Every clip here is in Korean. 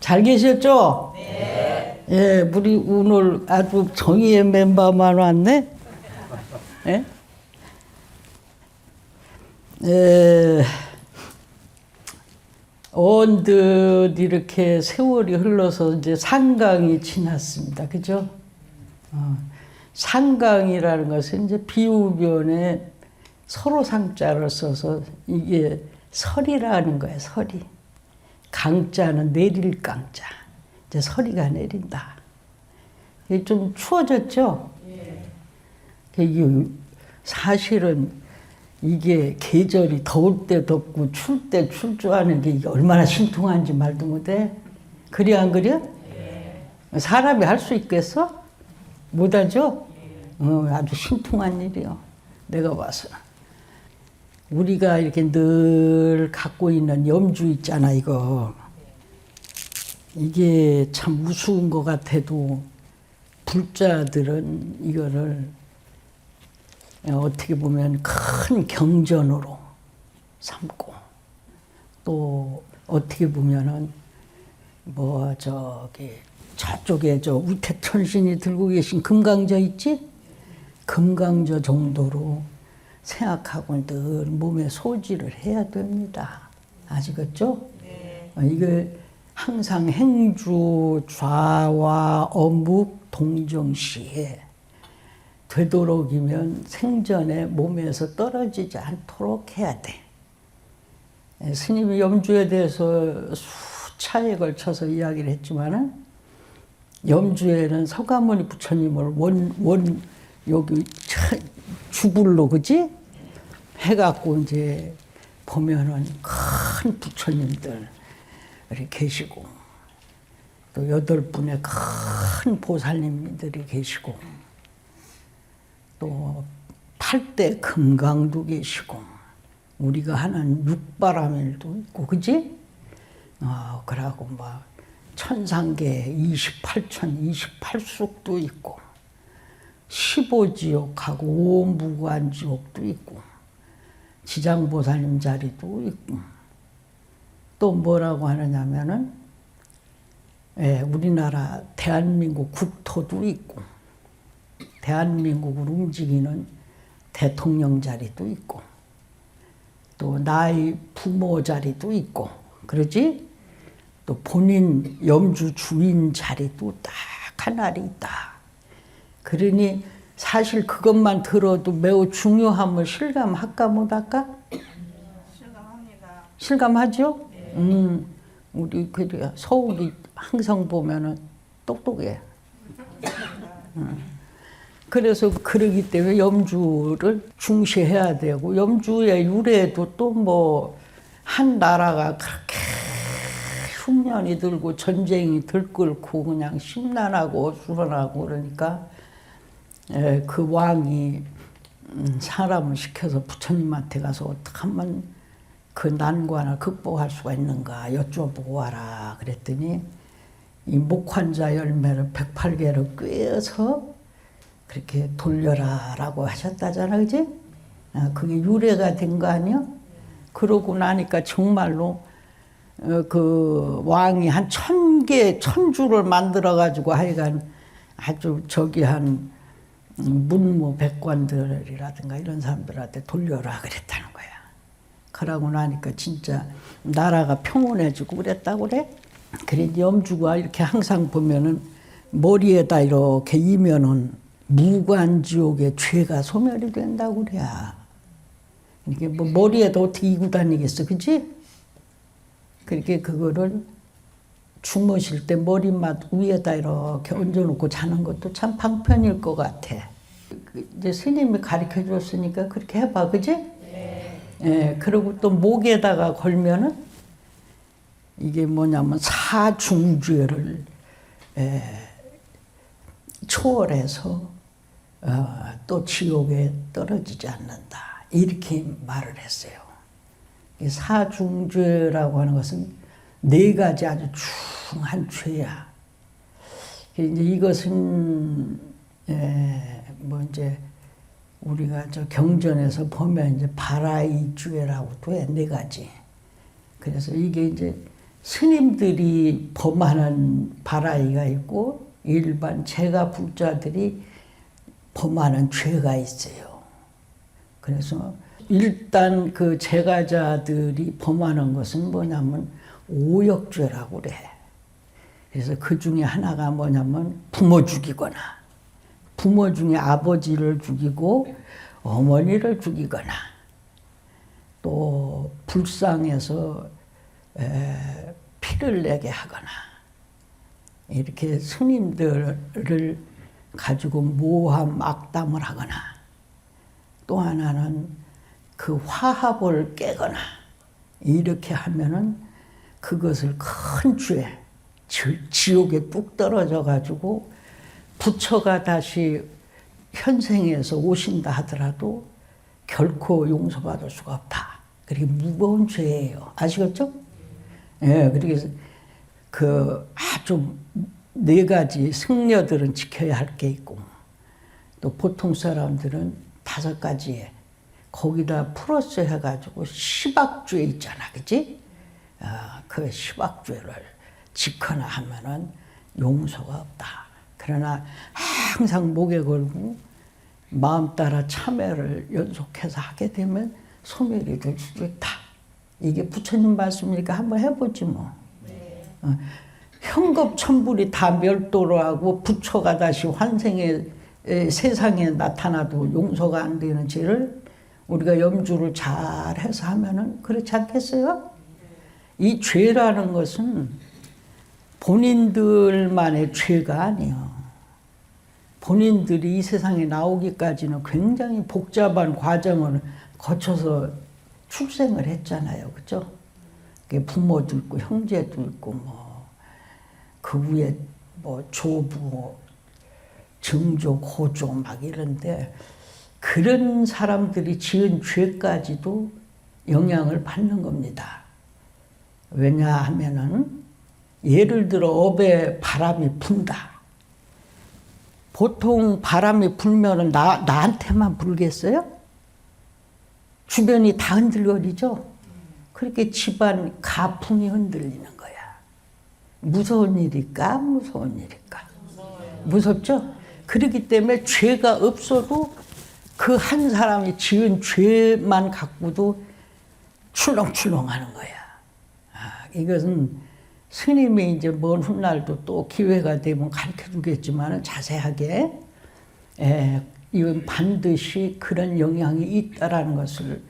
잘 계셨죠? 네. 예, 우리 오늘 아주 정의의 멤버만 왔네. 예? 언뜻 이렇게 세월이 흘러서 이제 상강이 지났습니다. 그죠? 상강이라는 것은 이제 비우변에 서로 상자를 써서 이게 설이라는 거예요. 설이. 강자는 내릴 강자. 이제 서리가 내린다. 이게 좀 추워졌죠? 이게 사실은 이게 계절이 더울 때 덥고 추울 때 출주하는 게 이게 얼마나 신통한지 말도 못해. 그래 안 그래? 사람이 할 수 있겠어? 못하죠? 아주 신통한 일이요. 내가 봐서. 우리가 이렇게 늘 갖고 있는 염주 있잖아, 이거. 이게 참 우스운 것 같아도 불자들은 이거를 어떻게 보면 큰 경전으로 삼고, 또 어떻게 보면은 저쪽에 저 우태천신이 들고 계신 금강저 있지? 금강저 정도로 생각하고 늘 몸에 소지를 해야 됩니다. 아시겠죠? 네. 이게 항상 행주, 좌와 어묵, 동정시에 되도록이면 생전에 몸에서 떨어지지 않도록 해야 돼. 스님이 염주에 대해서 수차에 걸쳐서 이야기를 했지만은 염주에는 서가모니 부처님을 여기 주불로 그지? 해갖고 이제 보면은 큰 부처님들 이렇게 계시고 또 8분의 큰 보살님들이 계시고 또 8대 금강도 계시고 우리가 하는 육바라밀도 있고 그지? 그러고 막 천상계 28천 28숙도 있고 15지옥하고 5무관지옥도 있고 지장보살님 자리도 있고 또 뭐라고 하느냐면은 우리나라 대한민국 국토도 있고 대한민국을 움직이는 대통령 자리도 있고 또 나의 부모 자리도 있고 그러지? 또 본인 염주 주인 자리도 딱 하나리 있다. 그러니 사실 그것만 들어도 매우 중요함을 실감할까 못할까? 실감합니다. 실감하죠? 네. 우리 그래 서울이 항상 보면은 똑똑해. 그래서 그러기 때문에 염주를 중시해야 되고 염주의 유래도 또 뭐 한 나라가 그렇게 흉년이 들고 전쟁이 들끓고 그냥 심란하고 어수선하고 그러니까 그 왕이 사람을 시켜서 부처님한테 가서 어떻게 하면 그 난관을 극복할 수가 있는가 여쭤보고 와라 그랬더니 이 목환자 열매를 108개를 꿰어서 그렇게 돌려라 라고 하셨다잖아 그지? 그게 유래가 된 거 아니야? 그러고 나니까 정말로 그 왕이 한 1000개 1000주를 만들어 가지고 하여간 아주 한 문무 백관들이라든가 이런 사람들한테 돌려라 그랬다는 거야. 그러고 나니까 진짜 나라가 평온해지고 그랬다고 그래. 그래 염주가 이렇게 항상 보면은 머리에다 이렇게 이면은 무관지옥의 죄가 소멸이 된다고 그래. 이게 뭐 머리에다 어떻게 이고 다니겠어, 그지? 그렇게 그거를 주무실 때 머리맡 위에다 이렇게 얹어놓고 자는 것도 참 방편일 것 같아. 이제 스님이 가르쳐 줬으니까 그렇게 해봐, 그지? 네. 예, 그리고 또 목에다가 걸면은 이게 뭐냐면 사중죄를 초월해서 또 지옥에 떨어지지 않는다. 이렇게 말을 했어요. 사중죄라고 하는 것은 4가지 아주 중한 죄야. 이제 이것은 뭐 이제 우리가 저 경전에서 보면 이제 바라이죄라고도 해 4가지. 그래서 이게 이제 스님들이 범하는 바라이가 있고 일반 제가 불자들이 범하는 죄가 있어요. 그래서 일단 그 제가자들이 범하는 것은 뭐냐면 오역죄라고 그래. 그래서 그 중에 하나가 뭐냐면 부모 죽이거나, 부모 중에 아버지를 죽이고 어머니를 죽이거나, 또 불상에서 피를 내게 하거나, 이렇게 스님들을 가지고 모함 악담을 하거나, 또 하나는 그 화합을 깨거나, 이렇게 하면은 그것을 큰 죄, 지옥에 뚝 떨어져 가지고 부처가 다시 현생에서 오신다 하더라도 결코 용서받을 수가 없다. 그렇게 무거운 죄예요. 아시겠죠? 예, 그래서 그 아주 4가지 승려들은 지켜야 할 게 있고, 또 보통 사람들은 5가지에 거기다 플러스 해가지고 시박죄 있잖아, 그치? 그 시박죄를 지거나 하면은 용서가 없다. 그러나 항상 목에 걸고 마음 따라 참회를 연속해서 하게 되면 소멸이 될 수도 있다. 이게 부처님 말씀이니까 한번 해보지 뭐. 현겁천불이 다 멸도로 하고 부처가 다시 환생의 세상에 나타나도 용서가 안 되는 죄를 우리가 염주를 잘 해서 하면은 그렇지 않겠어요? 이 죄라는 것은 본인들만의 죄가 아니에요. 본인들이 이 세상에 나오기까지는 굉장히 복잡한 과정을 거쳐서 출생을 했잖아요. 그죠? 부모도 있고, 형제도 있고, 그 위에 조부, 증조, 고조 막 이런데, 그런 사람들이 지은 죄까지도 영향을 받는 겁니다. 왜냐하면은, 예를 들어 업에 바람이 분다. 보통 바람이 불면은 나한테만 불겠어요? 주변이 다 흔들거리죠? 그렇게 집안 가풍이 흔들리는 거야. 무서운 일일까? 무서운 일일까? 무섭죠? 그렇기 때문에 죄가 없어도 그 한 사람이 지은 죄만 갖고도 출렁출렁 하는 거야. 이것은 스님이 이제 먼 훗날도 또 기회가 되면 가르쳐 주겠지만 자세하게 이건 반드시 그런 영향이 있다라는 것을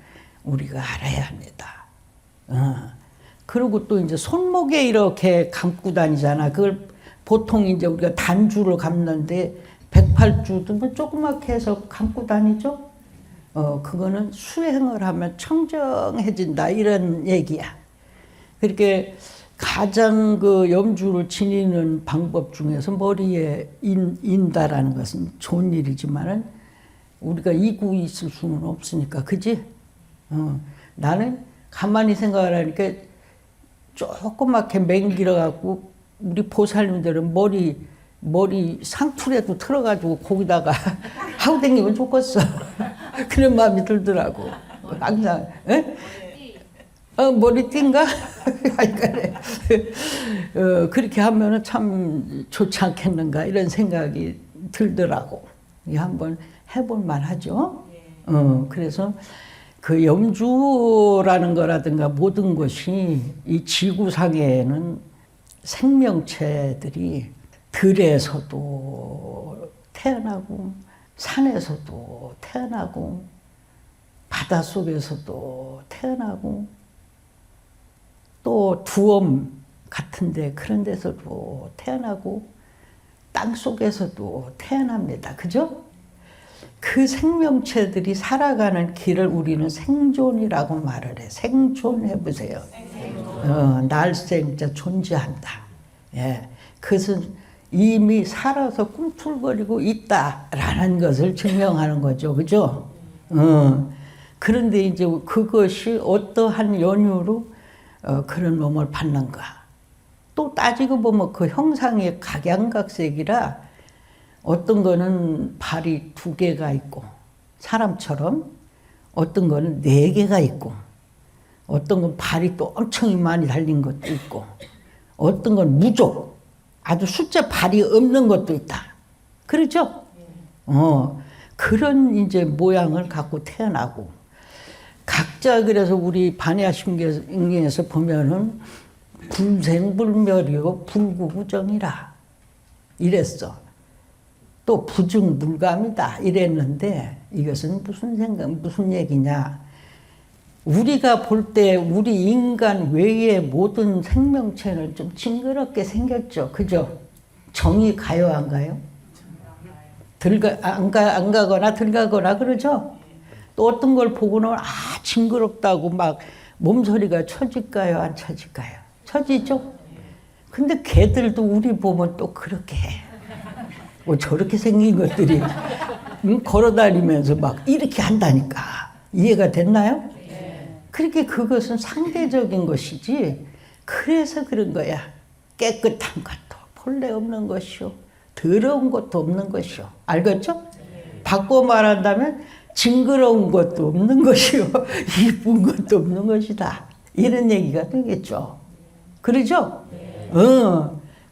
우리가 알아야 합니다. 그리고 또 이제 손목에 이렇게 감고 다니잖아. 그걸 보통 이제 우리가 단주를 감는데 108주도 조그맣게 해서 감고 다니죠. 그거는 수행을 하면 청정해진다 이런 얘기야. 그렇게 가장 그 염주를 지니는 방법 중에서 머리에 인다라는 것은 좋은 일이지만은 우리가 이구 있을 수는 없으니까, 그지? 나는 가만히 생각을 하니까 조그맣게 맹길어 갖고 우리 보살님들은 머리 상투라도 틀어가지고 거기다가 하고 다니면 좋겠어. 그런 마음이 들더라고. 항상. 에? 머리띠인가? 그렇게 하면은 참 좋지 않겠는가 이런 생각이 들더라고. 한번 해볼만 하죠. 그래서 그 염주라는 거라든가 모든 것이 이 지구상에는 생명체들이 들에서도 태어나고 산에서도 태어나고 바닷속에서도 태어나고 또 두엄 같은데 그런 데서도 태어나고 땅 속에서도 태어납니다. 그죠? 그 생명체들이 살아가는 길을 우리는 생존이라고 말을 해. 생존해보세요. 날생자 존재한다. 예, 그것은 이미 살아서 꿈틀거리고 있다라는 것을 증명하는 거죠. 그죠? 그런데 이제 그것이 어떠한 연유로 그런 몸을 받는가. 또 따지고 보면 그 형상이 각양각색이라 어떤 거는 발이 2개가 있고 사람처럼, 어떤 거는 4개가 있고, 어떤 건 발이 또 엄청 많이 달린 것도 있고, 어떤 건 무족, 아주 숫자 발이 없는 것도 있다. 그렇죠? 그런 이제 모양을 갖고 태어나고, 각자 그래서 우리 반야심경에서 보면은 불생불멸이요 불구부정이라 이랬어. 또 부증불감이다 이랬는데, 이것은 무슨 생각, 무슨 얘기냐. 우리가 볼 때 우리 인간 외의 모든 생명체는 좀 징그럽게 생겼죠. 그죠? 정이 가요, 안 가요? 안 가거나 들가거나 그러죠? 또 어떤 걸 보고는 징그럽다고 막 몸소리가 쳐질까요, 안 쳐질까요? 쳐지죠? 근데 걔들도 우리 보면 또 그렇게 해. 뭐 저렇게 생긴 것들이 걸어다니면서 막 이렇게 한다니까. 이해가 됐나요? 그렇게 그것은 상대적인 것이지, 그래서 그런 거야. 깨끗한 것도 본래 없는 것이요, 더러운 것도 없는 것이요. 알겠죠? 바꿔 말한다면 징그러운 것도 없는 것이요, 이쁜 것도 없는 것이다. 이런 얘기가 되겠죠. 그러죠?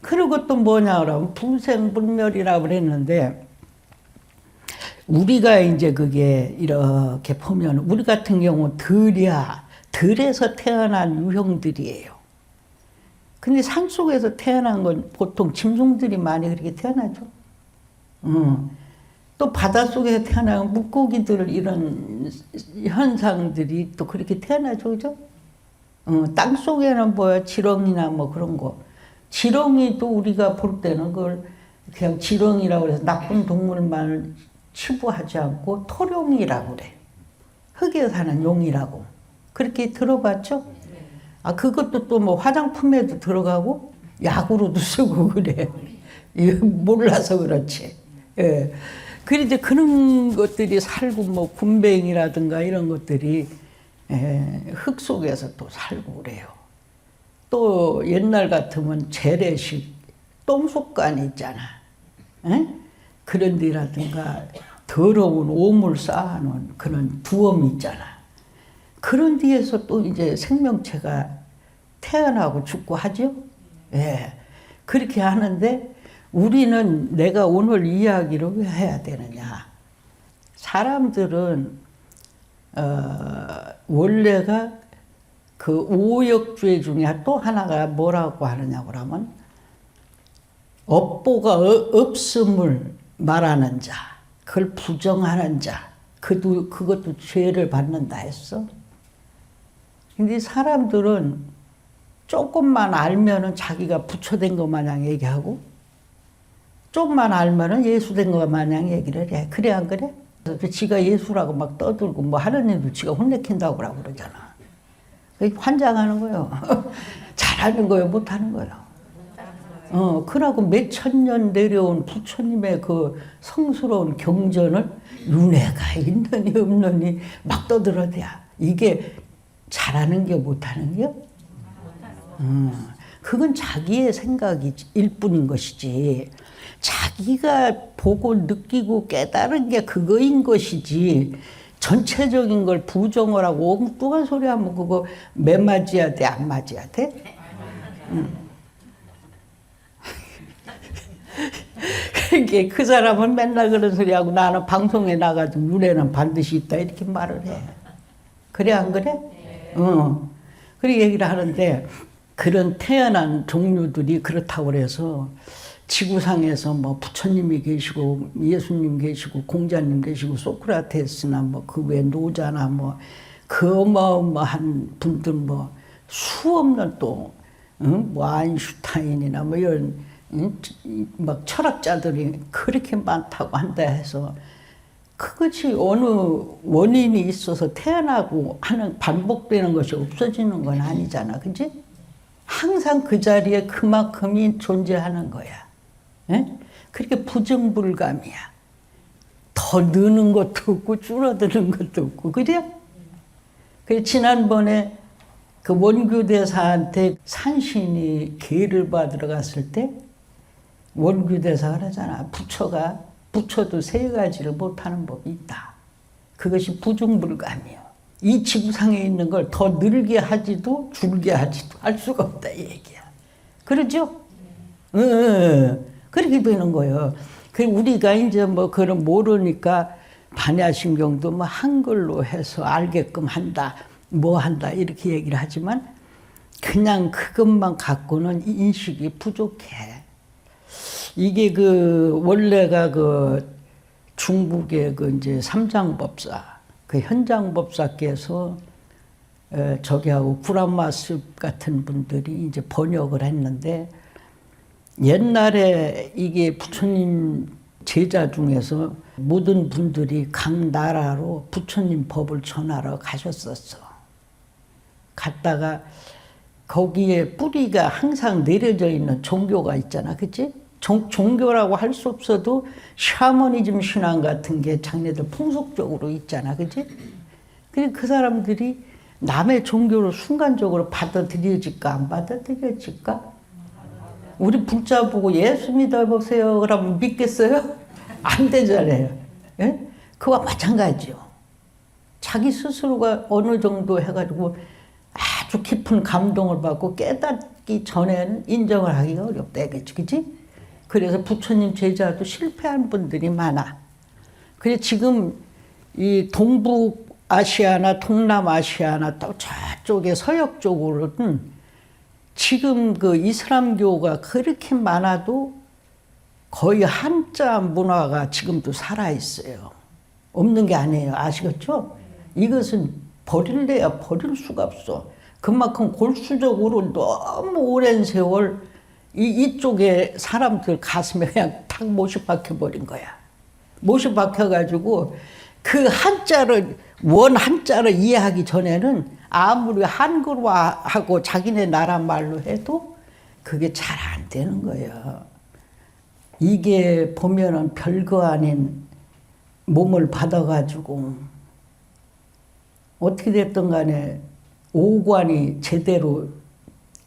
그리고 또 뭐냐 그러면 불생불멸이라고 그랬는데, 우리가 이제 그게 이렇게 보면 우리 같은 경우 들에서 태어난 유형들이에요. 근데 산속에서 태어난 건 보통 짐승들이 많이 그렇게 태어나죠. 또 바닷속에서 태어난 물고기들 이런 현상들이 또 그렇게 태어나죠. 그죠? 땅속에는 뭐야, 지렁이나 뭐 그런 거. 지렁이도 우리가 볼 때는 그걸 그냥 지렁이라고 해서 나쁜 동물만 치부하지 않고 토룡이라고 그래. 흙에 사는 용이라고. 그렇게 들어봤죠? 그것도 또 뭐 화장품에도 들어가고 약으로도 쓰고 그래. 몰라서 그렇지. 예. 그런데 그런 것들이 살고, 뭐 군뱅이라든가 이런 것들이 흙 속에서 또 살고 그래요. 또 옛날 같으면 재래식 똥속관 있잖아. 에? 그런 데라든가 더러운 오물 쌓아놓은 그런 두엄 있잖아. 그런 데에서 또 이제 생명체가 태어나고 죽고 하죠. 예. 그렇게 하는데, 우리는 내가 오늘 이야기를 왜 해야 되느냐. 사람들은 원래가 그 오역죄 중에 또 하나가 뭐라고 하느냐고 하면, 업보가 없음을 말하는 자, 그걸 부정하는 자, 그것도 죄를 받는다 했어. 근데 사람들은 조금만 알면은 자기가 부처된 것 마냥 얘기하고, 조금만 알면은 예수된 것 마냥 얘기를 해. 그래, 안 그래? 그래서 지가 예수라고 막 떠들고 뭐 하는 애도 지가 혼내킨다고 그러잖아. 환장하는 거예요. 잘하는 거예요, 못하는 거예요. 그러고 몇 천 년 내려온 부처님의 그 성스러운 경전을 윤회가 있느니 없느니 막 떠들어대야. 이게 잘하는 게 못하는 게? 그건 자기의 생각일 뿐인 것이지, 자기가 보고 느끼고 깨달은 게 그거인 것이지, 전체적인 걸 부정을 하고 엉뚱한 소리 하면 그거 매 맞아야 돼, 안 맞아야 돼? 그러니까 그 사람은 맨날 그런 소리 하고, 나는 방송에 나가도 윤회는 반드시 있다 이렇게 말을 해. 그래, 안 그래? 그렇게 얘기를 하는데, 그런 태어난 종류들이 그렇다고 그래서 지구상에서 뭐 부처님이 계시고 예수님 계시고 공자님 계시고 소크라테스나 뭐 그 외 노자나 뭐 그 어마어마한 분들 뭐 수없는 또 뭐 아인슈타인이나 뭐 이런 막 철학자들이 그렇게 많다고 한다 해서, 그것이 어느 원인이 있어서 태어나고 하는 반복되는 것이 없어지는 건 아니잖아. 그지? 항상 그 자리에 그만큼이 존재하는 거야. 에? 그렇게 부정불감이야. 더 느는 것도 없고 줄어드는 것도 없고. 그래? 그래서 지난번에 그 원규대사한테 산신이 계를 받으러 갔을 때 원규대사가 그러잖아. 부처도 세 가지를 못하는 법이 있다. 그것이 부정불감이요. 이 지구상에 있는 걸 더 늘게 하지도 줄게 하지도 할 수가 없다 이 얘기야. 그러죠? 그렇게 되는 거예요. 그 우리가 이제 뭐 그런 모르니까 반야신경도 뭐 한글로 해서 알게끔 한다, 뭐 한다 이렇게 얘기를 하지만 그냥 그것만 갖고는 인식이 부족해. 이게 그 원래가 그 중국의 그 이제 삼장법사, 그 현장법사께서 저기하고 구라마스 같은 분들이 이제 번역을 했는데 옛날에 이게 부처님 제자 중에서 모든 분들이 각 나라로 부처님 법을 전하러 가셨었어. 갔다가 거기에 뿌리가 항상 내려져 있는 종교가 있잖아, 그치? 종교라고 할 수 없어도 샤머니즘 신앙 같은 게 자기네들 풍속적으로 있잖아, 그치? 그 사람들이 남의 종교를 순간적으로 받아들여질까 안 받아들여질까? 우리 불자 보고 예수 믿어보세요 그러면 믿겠어요? 안 되잖아요. 예? 그와 마찬가지요. 자기 스스로가 어느 정도 해가지고 아주 깊은 감동을 받고 깨닫기 전에는 인정을 하기가 어렵다, 그치? 그래서 부처님 제자도 실패한 분들이 많아. 그래서 지금 이 동북아시아나 동남아시아나 또 저쪽에 서역 쪽으로는 지금 그 이슬람교가 그렇게 많아도 거의 한자 문화가 지금도 살아있어요. 없는 게 아니에요. 아시겠죠? 이것은 버릴래야 버릴 수가 없어. 그만큼 골수적으로 너무 오랜 세월 이쪽에 사람들 가슴에 그냥 탁 못이 박혀버린 거야. 못이 박혀가지고 그 한자를, 원 한자를 이해하기 전에는 아무리 한글화하고 자기네 나라 말로 해도 그게 잘 안 되는 거예요. 이게 보면은 별거 아닌 몸을 받아가지고 어떻게 됐든 간에 오관이 제대로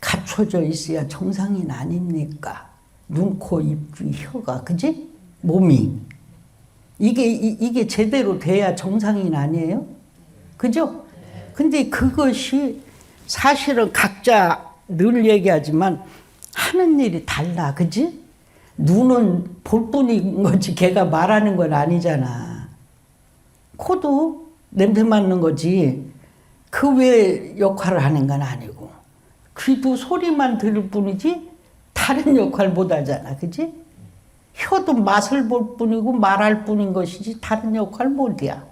갖춰져 있어야 정상인 아닙니까? 눈, 코, 입, 귀, 혀가, 그지? 몸이. 이게 제대로 돼야 정상인 아니에요? 그죠? 근데 그것이 사실은 각자 늘 얘기하지만 하는 일이 달라, 그지? 눈은 볼 뿐인 거지 걔가 말하는 건 아니잖아. 코도 냄새 맡는 거지 그 외 역할을 하는 건 아니고, 귀도 소리만 들을 뿐이지 다른 역할 못 하잖아, 그지? 혀도 맛을 볼 뿐이고 말할 뿐인 것이지 다른 역할 못이야.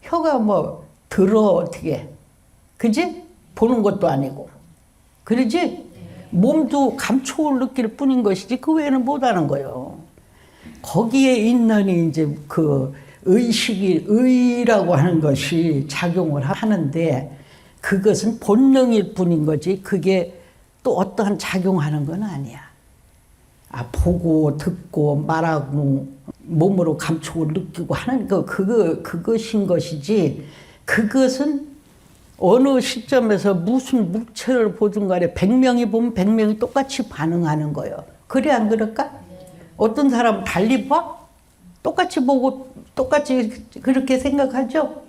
혀가 뭐 들어 어떻게, 그지? 보는 것도 아니고, 그러지? 몸도 감촉을 느낄 뿐인 것이지 그 외에는 못하는 거예요. 거기에 있는 이제 그 의식이, 의라고 하는 것이 작용을 하는데 그것은 본능일 뿐인 거지 그게 또 어떠한 작용하는 건 아니야. 보고 듣고 말하고 몸으로 감촉을 느끼고 하는 그것인 것이지, 그것은 어느 시점에서 무슨 물체를 보든 간에 100명이 보면 100명이 똑같이 반응하는 거예요. 그래 안 그럴까? 어떤 사람은 달리 봐? 똑같이 보고 똑같이 그렇게 생각하죠?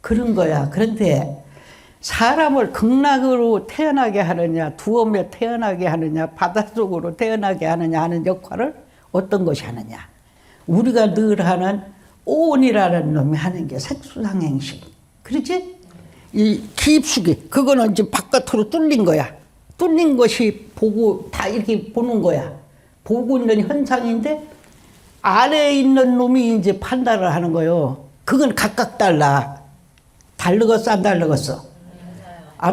그런 거야. 그런데 사람을 극락으로 태어나게 하느냐, 두엄에 태어나게 하느냐, 바닷속으로 태어나게 하느냐 하는 역할을 어떤 것이 하느냐. 우리가 늘 하는 오온이라는 놈이 하는 게 색수상행식. 그렇지? 이 기입수기, 그거는 이제 바깥으로 뚫린 거야. 뚫린 것이 보고 다 이렇게 보는 거야. 보고 있는 현상인데 아래에 있는 놈이 이제 판단을 하는 거예요. 그건 각각 달라. 다르겠어, 안 다르겠어?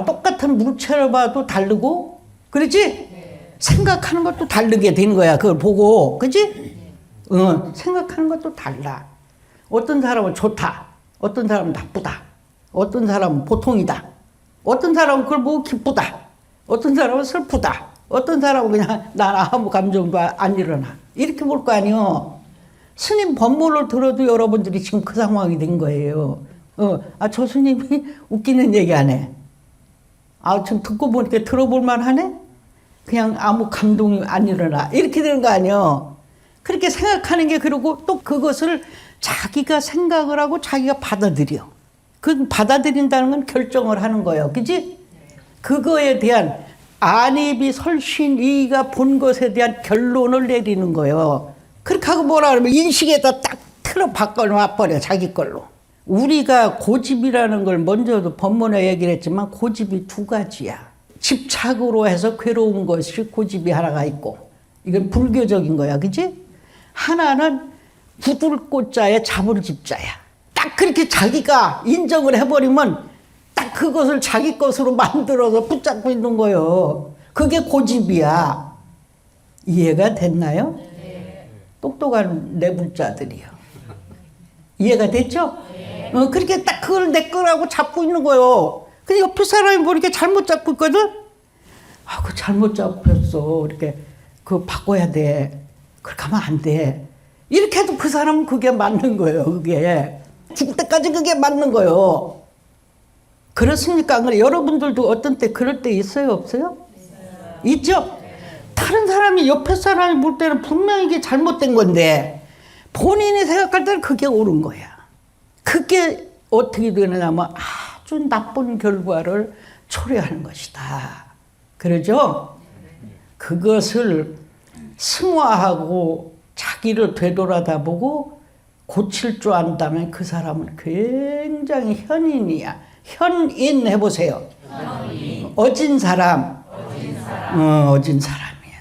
똑같은 물체를 봐도 다르고, 그렇지? 생각하는 것도 다르게 되는 거야. 그걸 보고, 그렇지? 생각하는 것도 달라. 어떤 사람은 좋다. 어떤 사람은 나쁘다. 어떤 사람은 보통이다. 어떤 사람은 그걸 보고 기쁘다. 어떤 사람은 슬프다. 어떤 사람은 그냥 난 아무 감정도 안 일어나. 이렇게 볼 거 아니요. 스님 법문을 들어도 여러분들이 지금 그 상황이 된 거예요. 저 스님이 웃기는 얘기 안 해. 지금 듣고 보니까 들어볼만 하네? 그냥 아무 감동이 안 일어나. 이렇게 되는 거 아니요. 그렇게 생각하는 게, 그리고 또 그것을 자기가 생각을 하고 자기가 받아들여. 그 받아들인다는 건 결정을 하는 거예요. 그지? 그거에 대한 안입이 설신이가 본 것에 대한 결론을 내리는 거예요. 그렇게 하고 뭐라 그러면 인식에다 딱 틀어 바꿔놔버려 자기 걸로. 우리가 고집이라는 걸 먼저도 법문에 얘기를 했지만 고집이 두 가지야. 집착으로 해서 괴로운 것이 고집이 하나가 있고, 이건 불교적인 거야, 그지? 하나는 굳을 꽃자에 잡을 집자야. 딱 그렇게 자기가 인정을 해버리면 딱 그것을 자기 것으로 만들어서 붙잡고 있는 거예요. 그게 고집이야. 이해가 됐나요? 네. 똑똑한 내분자들이요. 이해가 됐죠? 네. 그렇게 딱 그걸 내 거라고 잡고 있는 거예요. 근데 옆에 사람이 뭐 이렇게 잘못 잡고 있거든? 아, 그 잘못 잡혔어. 이렇게, 그거 바꿔야 돼. 그렇게 하면 안 돼. 이렇게 해도 그 사람은 그게 맞는 거예요, 그게. 죽을 때까지 그게 맞는 거예요. 그렇습니까? 여러분들도 어떤 때 그럴 때 있어요, 없어요? 있죠? 다른 사람이, 옆에 사람이 볼 때는 분명히 이게 잘못된 건데, 본인이 생각할 때는 그게 옳은 거야. 그게 어떻게 되느냐면 아주 나쁜 결과를 초래하는 것이다. 그러죠? 그것을 승화하고 자기를 되돌아다보고 고칠 줄 안다면 그 사람은 굉장히 현인이야. 현인 해보세요. 현인. 어진 사람. 어진 사람이야.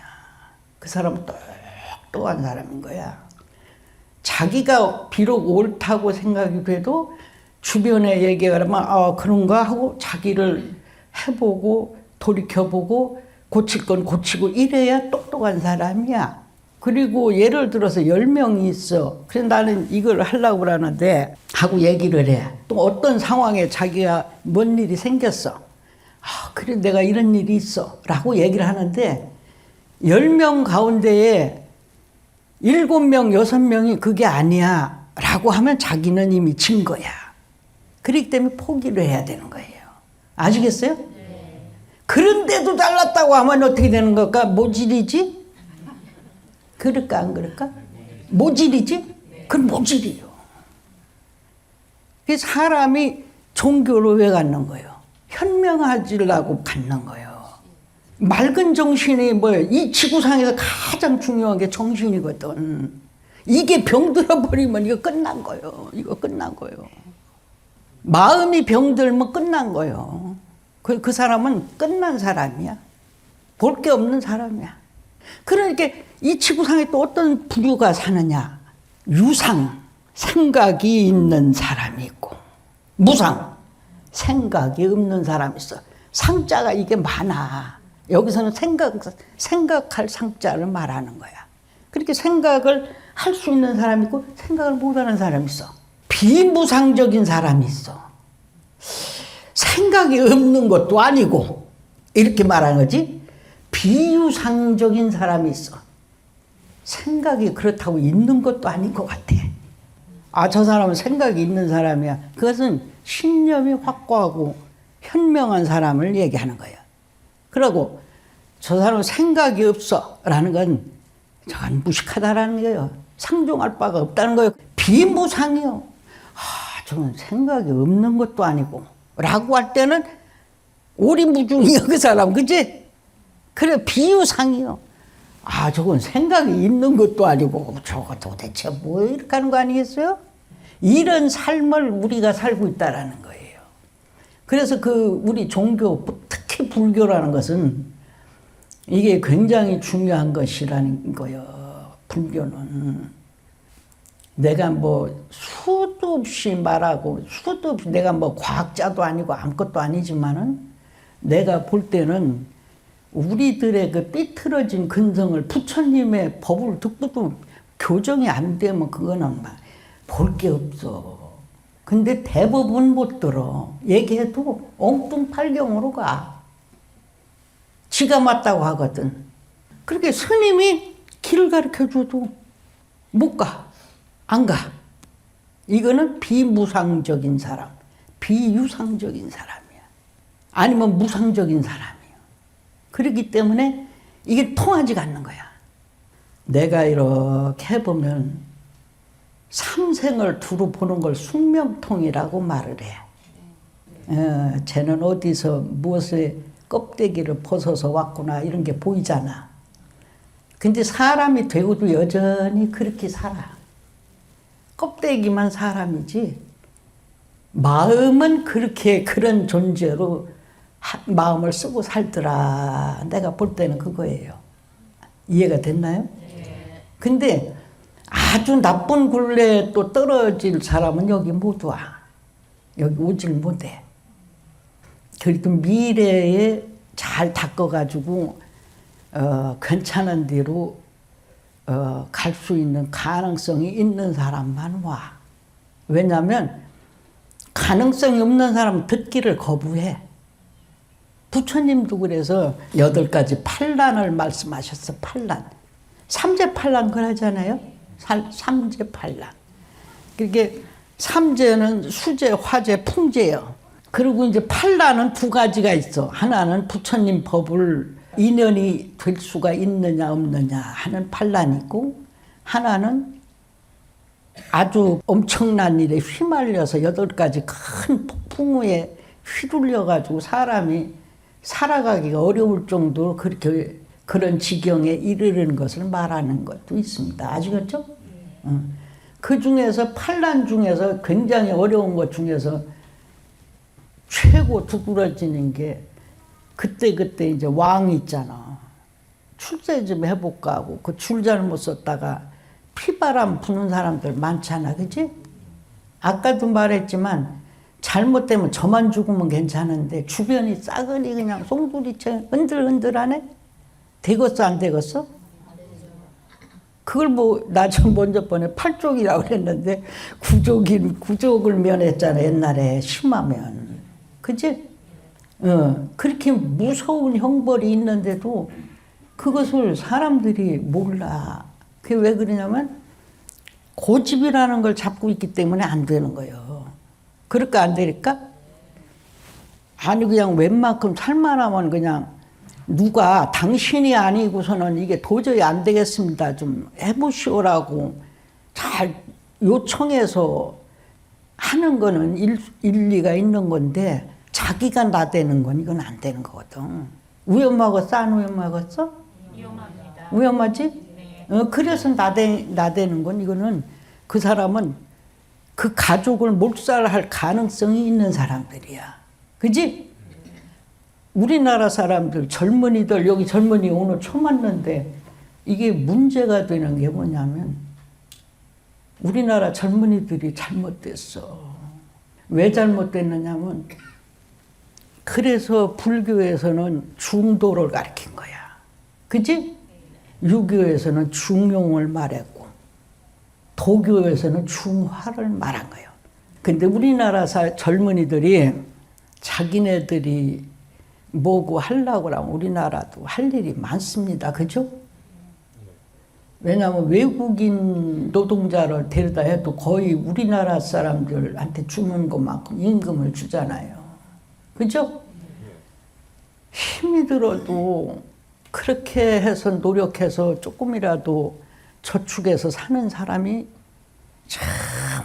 그 사람은 똑똑한 사람인 거야. 자기가 비록 옳다고 생각이 돼도 주변에 얘기가 하면 그런가 하고 자기를 해보고 돌이켜보고 고칠 건 고치고 이래야 똑똑한 사람이야. 그리고 예를 들어서 10명이 있어. 그래서 나는 이걸 하려고 그러는데 하고 얘기를 해. 또 어떤 상황에 자기가 뭔 일이 생겼어. 그래 내가 이런 일이 있어 라고 얘기를 하는데 10명 가운데에 7명, 6명이 그게 아니야 라고 하면 자기는 이미 진 거야. 그렇기 때문에 포기를 해야 되는 거예요. 아시겠어요? 네. 그런데도 잘났다고 하면 어떻게 되는 걸까? 모질이지? 그럴까 안 그럴까? 모질이지? 그건 모질이요. 사람이 종교를 왜 갖는 거예요? 현명하지라고 갖는 거예요. 맑은 정신이 뭐예요? 이 지구상에서 가장 중요한 게 정신이거든. 이게 병들어 버리면 이거 끝난 거예요. 이거 끝난 거예요. 마음이 병들면 끝난 거예요. 그 사람은 끝난 사람이야. 볼 게 없는 사람이야. 그러니까 이 지구상에 또 어떤 부류가 사느냐. 유상, 생각이 있는 사람이 있고, 무상, 생각이 없는 사람이 있어. 상자가 이게 많아. 여기서는 생각할 상자를 말하는 거야. 그렇게 생각을 할 수 있는 사람이 있고 생각을 못하는 사람이 있어. 비무상적인 사람이 있어. 생각이 없는 것도 아니고 이렇게 말하는 거지. 비유상적인 사람이 있어. 생각이 그렇다고 있는 것도 아닌 것 같아. 저 사람은 생각이 있는 사람이야. 그것은 신념이 확고하고 현명한 사람을 얘기하는 거예요. 그러고 저 사람은 생각이 없어 라는 건 저건 무식하다라는 거예요. 상종할 바가 없다는 거예요. 비무상이요. 저건 생각이 없는 것도 아니고 라고 할 때는 오리무중이요 그 사람. 그치? 그래 비유상이요. 저건 생각이 있는 것도 아니고 저거 도대체 뭐 이렇게 하는 거 아니겠어요? 이런 삶을 우리가 살고 있다라는 거예요. 그래서 우리 종교, 특히 불교라는 것은 이게 굉장히 중요한 것이라는 거예요. 불교는. 내가 뭐 수도 없이 말하고 수도 없이 내가 뭐 과학자도 아니고 아무것도 아니지만은 내가 볼 때는 우리들의 그 삐뚤어진 근성을 부처님의 법을 듣고도 교정이 안 되면 그거는 볼 게 없어. 근데 대부분 못 들어. 얘기해도 엉뚱팔경으로 가. 지가 맞다고 하거든. 그렇게 스님이 길을 가르쳐줘도 못 가. 안 가. 이거는 비무상적인 사람, 비유상적인 사람이야. 아니면 무상적인 사람이야. 그렇기 때문에 이게 통하지가 않는 거야. 내가 이렇게 해보면 삼생을 두루 보는 걸 숙명통이라고 말을 해. 쟤는 어디서 무엇에 껍데기를 벗어서 왔구나 이런 게 보이잖아. 근데 사람이 되고도 여전히 그렇게 살아. 껍데기만 사람이지 마음은 그렇게 그런 존재로 마음을 쓰고 살더라. 내가 볼 때는 그거예요. 이해가 됐나요? 근데 아주 나쁜 굴레에 또 떨어질 사람은 여기 못 와. 여기 오질 못해. 그래도 미래에 잘 닦아가지고 괜찮은 대로 갈 수 있는 가능성이 있는 사람만 와. 왜냐하면 가능성이 없는 사람은 듣기를 거부해. 부처님도 그래서 8가지 판란을 말씀하셨어. 판란. 삼재판란 그러잖아요. 삼재판란. 그게 삼재는 수재, 화재, 풍재요. 그리고 이제 판란은 2가지가 있어. 하나는 부처님 법을 인연이 될 수가 있느냐 없느냐 하는 판란이 있고, 하나는 아주 엄청난 일에 휘말려서 8가지 큰 폭풍우에 휘둘려가지고 사람이 살아가기가 어려울 정도로 그렇게 그런 지경에 이르는 것을 말하는 것도 있습니다. 아시겠죠? 그 중에서 판란 중에서 굉장히 어려운 것 중에서 최고 두드러지는 게 그때 이제 왕 있잖아. 출세 좀 해볼까 하고 그 줄 잘못 썼다가 피바람 부는 사람들 많잖아. 그치? 아까도 말했지만 잘못되면 저만 죽으면 괜찮은데 주변이 싸그리 그냥 송두리째 흔들흔들하네? 되겠어 안 되겠어? 그걸 뭐 나 좀 먼저 번에 8족이라고 그랬는데 9족을 면했잖아 옛날에 심하면. 그치? 그렇게 무서운 형벌이 있는데도 그것을 사람들이 몰라. 그게 왜 그러냐면 고집이라는 걸 잡고 있기 때문에 안 되는 거예요. 그럴까 안 되릴까? 아니 그냥 웬만큼 살만하면 그냥 누가 당신이 아니고서는 이게 도저히 안 되겠습니다. 좀 해보시오라고 잘 요청해서 하는 거는 일리가 있는 건데 자기가 나대는 건 이건 안 되는 거거든. 위험하겠어? 안 위험하겠어? 위험합니다. 위험하지? 네. 그래서 나대는 건 이거는 그 사람은 그 가족을 몰살할 가능성이 있는 사람들이야. 그지? 우리나라 사람들 젊은이들 여기 젊은이 오늘 처음 왔는데 이게 문제가 되는 게 뭐냐면 우리나라 젊은이들이 잘못됐어. 왜 잘못됐느냐면 그래서 불교에서는 중도를 가르친 거야. 그치? 유교에서는 중용을 말했고 도교에서는 중화를 말한 거예요. 근데 우리나라 젊은이들이 자기네들이 뭐고 하려고 하면 우리나라도 할 일이 많습니다. 그죠? 왜냐하면 외국인 노동자를 데려다 해도 거의 우리나라 사람들한테 주는 것만큼 임금을 주잖아요. 그죠? 힘이 들어도 그렇게 해서 노력해서 조금이라도 저축해서 사는 사람이 참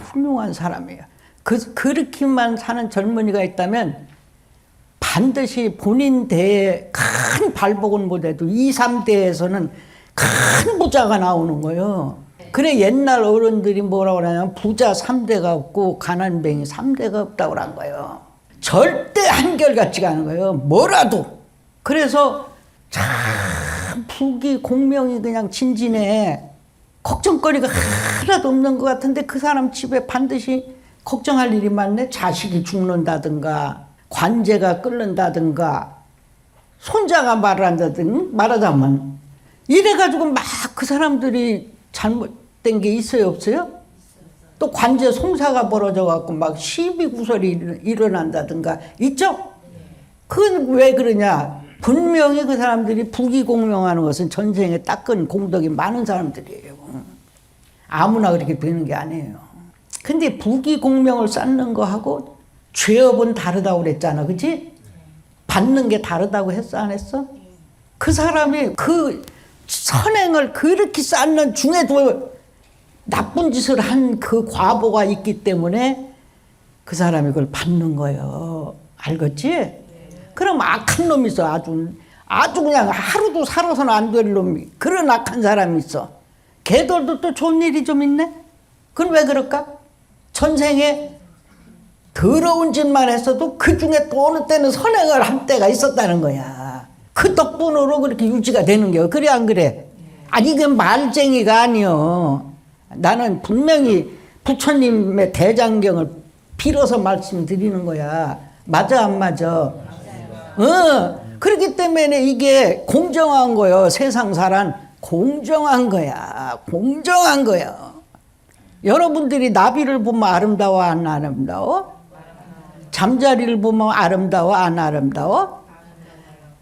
훌륭한 사람이에요. 그렇게만 사는 젊은이가 있다면 반드시 본인 대에 큰 발복은 못해도 2, 3대에서는 큰 부자가 나오는 거예요. 그래 옛날 어른들이 뭐라고 그러냐면 부자 3대가 없고 가난뱅이 3대가 없다고 그런 거예요. 절대 한결같지가 않은 거예요. 뭐라도. 그래서 참 부귀 공명이 그냥 진진해. 걱정거리가 하나도 없는 것 같은데 그 사람 집에 반드시 걱정할 일이 많네. 자식이 죽는다든가 관제가 끓는다든가 손자가 말하자면 이래가지고 막 그 사람들이 잘못된 게 있어요 없어요? 또 관제 송사가 벌어져갖고 막 시비 구설이 일어난다든가 있죠? 그건 왜 그러냐? 분명히 그 사람들이 부귀공명하는 것은 전생에 닦은 공덕이 많은 사람들이에요. 아무나 그렇게 되는 게 아니에요. 근데 부귀공명을 쌓는 거하고 죄업은 다르다고 그랬잖아. 그치? 받는 게 다르다고 했어 안 했어? 그 사람이 그 선행을 그렇게 쌓는 중에도 나쁜 짓을 한 그 과보가 있기 때문에 그 사람이 그걸 받는 거예요. 알겠지? 그럼 악한 놈이 있어. 아주 그냥 하루도 살아서는 안 될 놈이. 그런 악한 사람이 있어. 걔들도 또 좋은 일이 좀 있네. 그건 왜 그럴까? 전생에 더러운 짓만 했어도 그 중에 또 어느 때는 선행을 한 때가 있었다는 거야. 그 덕분으로 그렇게 유지가 되는 거야. 그래 안 그래? 아니 이건 말쟁이가 아니여. 나는 분명히 부처님의 대장경을 빌어서 말씀드리는 거야. 맞아 안 맞아? 그렇기 때문에 이게 공정한 거요. 세상 사람 공정한 거야. 공정한 거야. 여러분들이 나비를 보면 아름다워 안 아름다워? 잠자리를 보면 아름다워 안 아름다워?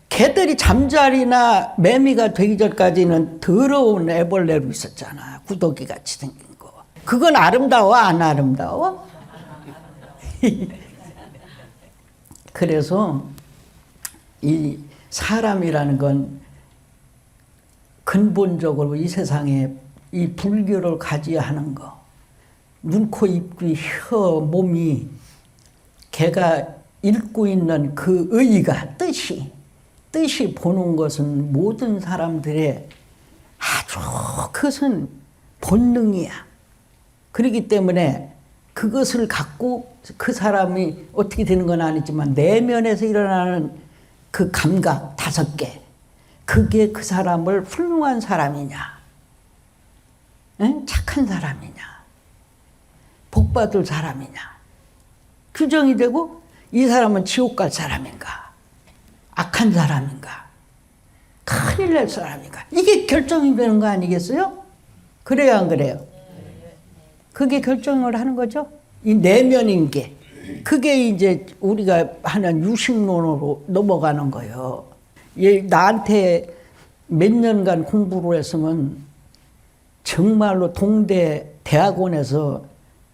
개들이 잠자리나 매미가 되기 전까지는 더러운 애벌레로 있었잖아. 구더기 같이 생긴 거. 그건 아름다워 안 아름다워? 그래서 이 사람이라는 건 근본적으로 이 세상에 이 불교를 가져야 하는 거. 눈, 코, 입, 귀, 혀, 몸이 걔가 읽고 있는 그 의가 뜻이 보는 것은 모든 사람들의 아주 그것은 본능이야. 그렇기 때문에 그것을 갖고 그 사람이 어떻게 되는 건 아니지만 내면에서 일어나는 그 감각 5개, 그게 그 사람을 훌륭한 사람이냐, 응? 착한 사람이냐, 복받을 사람이냐 규정이 되고, 이 사람은 지옥 갈 사람인가, 악한 사람인가, 큰일 날 사람인가, 이게 결정이 되는 거 아니겠어요? 그래요 안 그래요? 그게 결정을 하는 거죠. 이 내면인 게, 그게 이제 우리가 하는 유식론으로 넘어가는 거예요. 얘 나한테 몇 년간 공부를 했으면 정말로 동대 대학원에서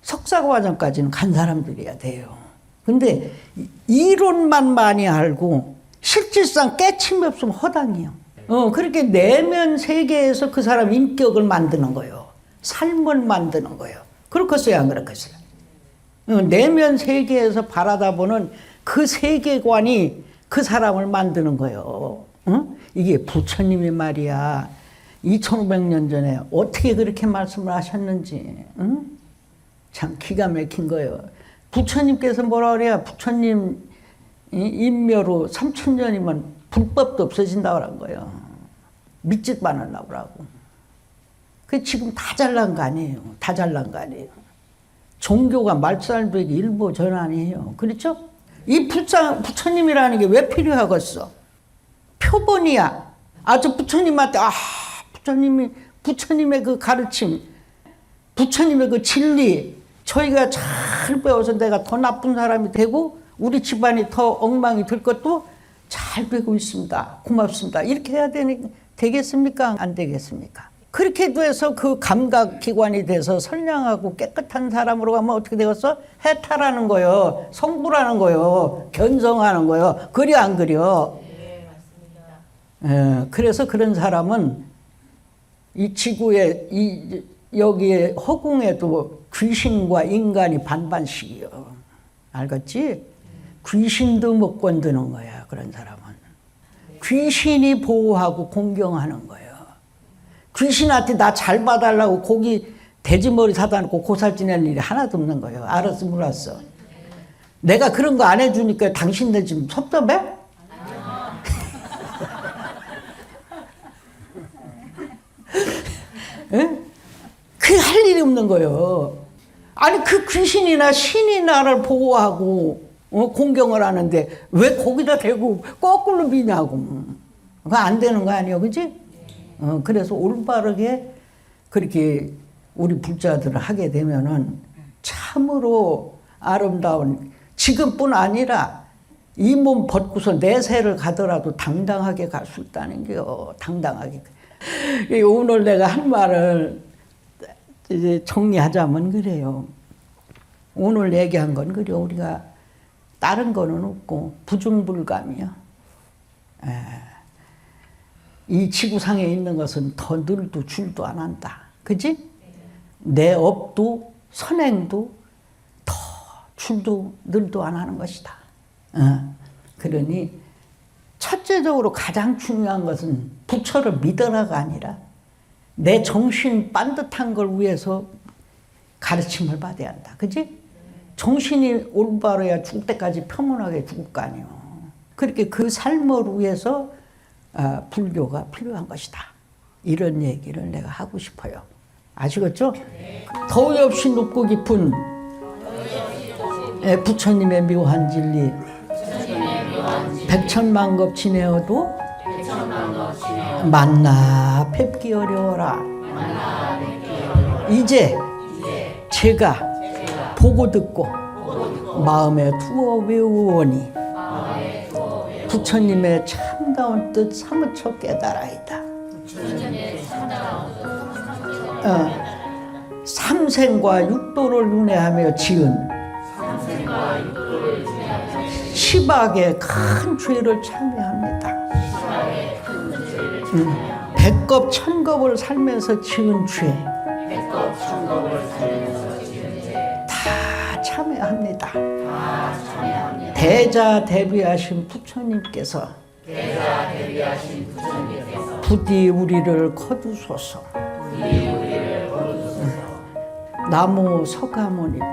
석사과정까지는 간 사람들이야 돼요. 근데 이론만 많이 알고 실질상 깨침이 없으면 허당이요. 그렇게 내면 세계에서 그 사람 인격을 만드는 거예요. 삶을 만드는 거예요. 그렇겠어요 안 그렇겠어요? 내면 세계에서 바라다보는 그 세계관이 그 사람을 만드는 거예요. 이게 부처님이 말이야 2500년 전에 어떻게 그렇게 말씀을 하셨는지 참 기가 막힌 거예요. 부처님께서 뭐라 그래야 부처님 인묘로 3000년이면 불법도 없어진다고 그런 거예요. 믿지도 않으려고. 그 지금 다 잘난 거 아니에요. 다 잘난 거 아니에요. 종교가 말살되기 일보 전환이에요. 그렇죠? 이 부처님이라는 게 왜 필요하겠어? 표본이야. 아주 부처님한테 부처님의 그 가르침, 부처님의 그 진리, 저희가 잘 배워서 내가 더 나쁜 사람이 되고 우리 집안이 더 엉망이 될 것도 잘 되고 있습니다. 고맙습니다. 이렇게 해야 되겠습니까? 안 되겠습니까? 그렇게 돼서 그 감각기관이 돼서 선량하고 깨끗한 사람으로 가면 어떻게 되겠어? 해탈하는 거요. 성불하는 거요. 견성하는 거요. 그려 안 그려? 네, 맞습니다. 그래서 그런 사람은 이 지구에 여기에 허공에도 귀신과 인간이 반반씩이요. 알겠지? 귀신도 못 건드는 거야. 그런 사람은. 귀신이 보호하고 공경하는 거예요. 귀신한테 나 잘 봐달라고 고기 돼지머리 사다 놓고 고살 지낼 일이 하나도 없는 거예요. 알았어 몰랐어. 내가 그런 거 안 해주니까 당신들 지금 섭섭해? 그게 할 일이 없는 거예요. 아니 그 귀신이나 신이 나를 보호하고 공경을 하는데 왜 거기다 대고 거꾸로 비냐고. 그거 안 되는 거 아니에요, 그지? 그래서 올바르게 그렇게 우리 불자들을 하게 되면은 참으로 아름다운, 지금뿐 아니라 이 몸 벗고서 내세를 가더라도 당당하게 갈 수 있다는 게요. 당당하게. 오늘 내가 한 말을 이제 정리하자면 그래요. 오늘 얘기한 건 그래요. 우리가 다른 거는 없고 부중불감이요. 이 지구상에 있는 것은 더 늘도 줄도 안 한다. 그지? 내 업도 선행도 더 줄도 늘도 안 하는 것이다. 그러니 첫째적으로 가장 중요한 것은 부처를 믿어라가 아니라 내 정신 반듯한 걸 위해서 가르침을 받아야 한다. 그지? 정신이 올바로야 죽을 때까지 평온하게 죽을 거 아니에요. 그렇게 그 삶을 위해서 불교가 필요한 것이다. 이런 얘기를 내가 하고 싶어요. 아시겠죠? 더위 없이 높고 깊은 부처님의 묘한 진리 백천만급 지내어도 만나 뵙기 어려워라. 이제 제가 보고 듣고 마음에 두어 외우오니 부처님의 참다운 뜻 사무쳐 깨달아이다. 삼생과 육도를 윤회하며 지은 시박의 큰 죄를 참회합니다. 백겁 천겁을 살면서 지은 죄 다 참회합니다. 대자 대비하신 부처님께서 부디 우리를 거두소서. 나무 서가모니불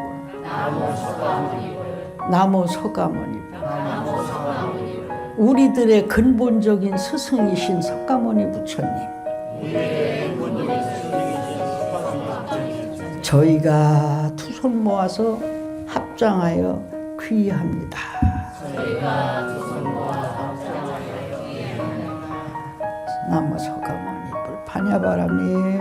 나무 서가모니불 우리들의 근본적인 스승이신 석가모니 부처님, 저희가 두 손 모아서 합장하여 귀의합니다. 나무 서가모니불 파냐바라미